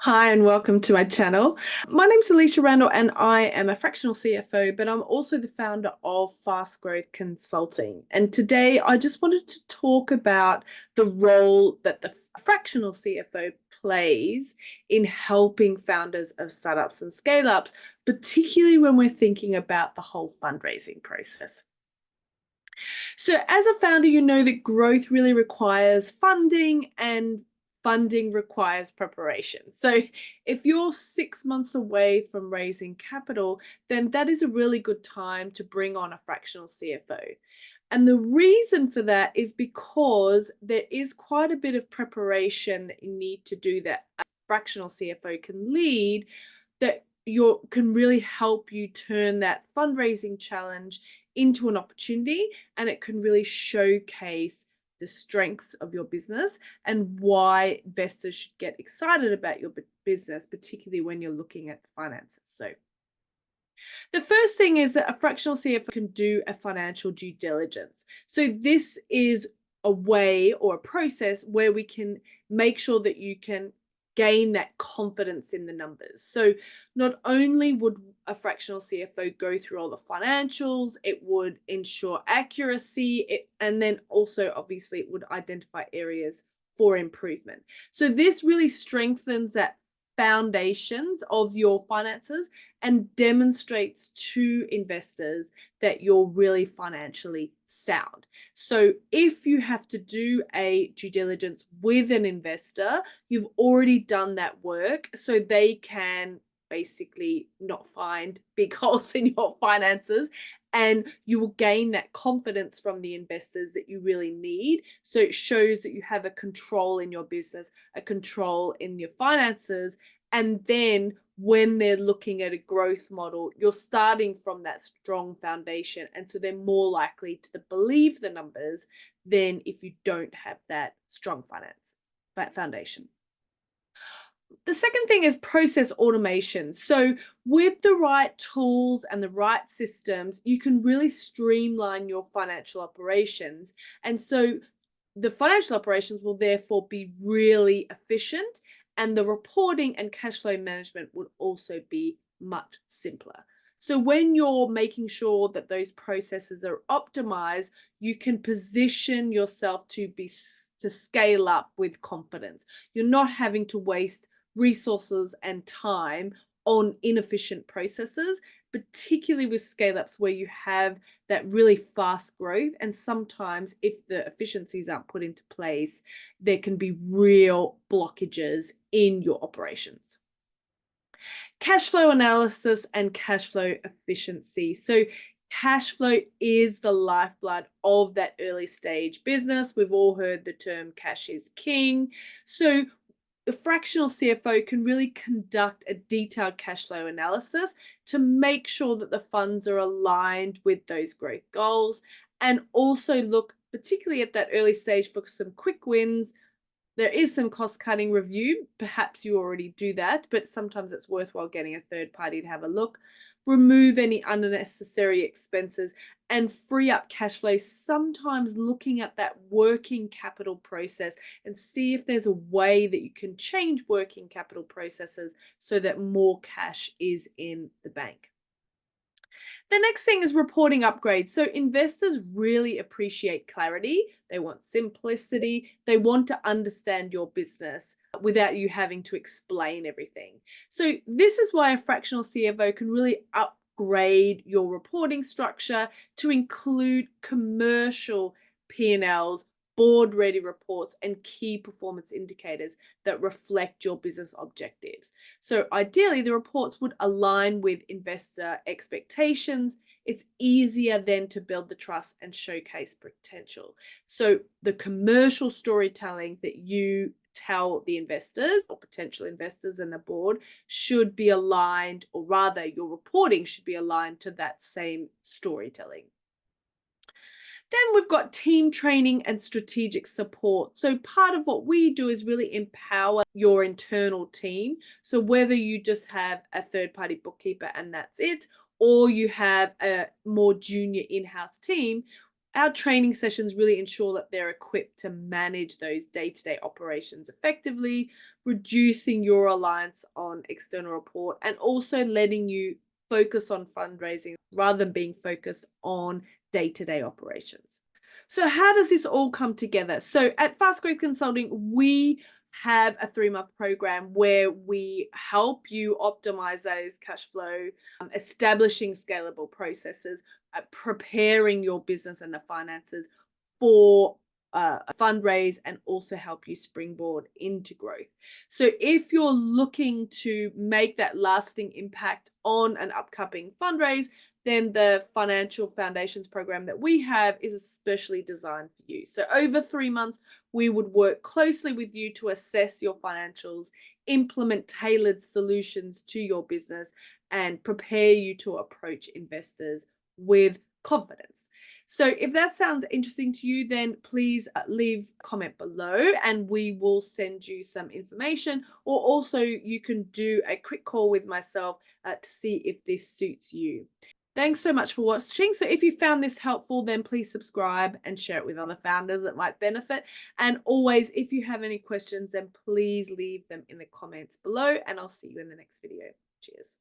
Hi and welcome to my channel. My name's Alysha Randall and I am a fractional CFO, but I'm also the founder of Fast Growth Consulting. And today I just wanted to talk about the role that the fractional CFO plays in helping founders of startups and scale-ups, particularly when we're thinking about the whole fundraising process. So, as a founder, you know that growth really requires funding and funding requires preparation. So, if you're 6 months away from raising capital, then that is a really good time to bring on a fractional CFO. And the reason for that is because there is quite a bit of preparation that you need to do that a fractional CFO can lead that can really help you turn that fundraising challenge into an opportunity, and it can really showcase the strengths of your business and why investors should get excited about your business, particularly when you're looking at the finances. So the first thing is that a fractional CFO can do a financial due diligence. So this is a way or a process where we can make sure that you can gain that confidence in the numbers. So not only would a fractional CFO go through all the financials, it would ensure accuracy, and then also obviously it would identify areas for improvement. So this really strengthens that foundations of your finances and demonstrates to investors that you're really financially sound. So if you have to do a due diligence with an investor, you've already done that work so they can basically not find big holes in your finances, and you will gain that confidence from the investors that you really need. So it shows that you have a control in your business, a control in your finances, and then when they're looking at a growth model, you're starting from that strong foundation. And so they're more likely to believe the numbers than if you don't have that strong foundation. The second thing is process automation. So with the right tools and the right systems, you can really streamline your financial operations. And so the financial operations will therefore be really efficient, and the reporting and cash flow management would also be much simpler. So when you're making sure that those processes are optimized, you can position yourself to scale up with confidence. You're not having to waste resources and time on inefficient processes, particularly with scale ups where you have that really fast growth. And sometimes, if the efficiencies aren't put into place, there can be real blockages in your operations. Cash flow analysis and cash flow efficiency. So, cash flow is the lifeblood of that early stage business. We've all heard the term cash is king. So, the fractional CFO can really conduct a detailed cash flow analysis to make sure that the funds are aligned with those growth goals, and also look particularly at that early stage for some quick wins. There is some cost cutting review. Perhaps you already do that, but sometimes it's worthwhile getting a third party to have a look. Remove any unnecessary expenses and free up cash flow. Sometimes looking at that working capital process and see if there's a way that you can change working capital processes so that more cash is in the bank. The next thing is reporting upgrades. So investors really appreciate clarity. They want simplicity. They want to understand your business without you having to explain everything. So this is why a fractional CFO can really upgrade your reporting structure to include commercial P&Ls, board ready reports, and key performance indicators that reflect your business objectives. So ideally, the reports would align with investor expectations. It's easier then to build the trust and showcase potential. So the commercial storytelling that you tell the investors or potential investors and the board should be aligned, or rather your reporting should be aligned to that same storytelling. Then we've got team training and strategic support. So part of what we do is really empower your internal team. So whether you just have a third-party bookkeeper and that's it, or you have a more junior in-house team, Our training sessions really ensure that they're equipped to manage those day-to-day operations effectively, reducing your reliance on external report and also letting you focus on fundraising rather than being focused on day-to-day operations. So how does this all come together? So at Fast Growth Consulting, we have a 3-month program where we help you optimize those cash flow, establishing scalable processes, preparing your business and the finances for a fundraise, and also help you springboard into growth. So if you're looking to make that lasting impact on an upcoming fundraise, then the Financial Foundations program that we have is especially designed for you. So over 3 months, we would work closely with you to assess your financials, implement tailored solutions to your business, and prepare you to approach investors with confidence. So if that sounds interesting to you, then please leave a comment below and we will send you some information, or also you can do a quick call with myself to see if this suits you. Thanks so much for watching. So if you found this helpful, then please subscribe and share it with other founders that might benefit. And always, if you have any questions, then please leave them in the comments below and I'll see you in the next video. Cheers.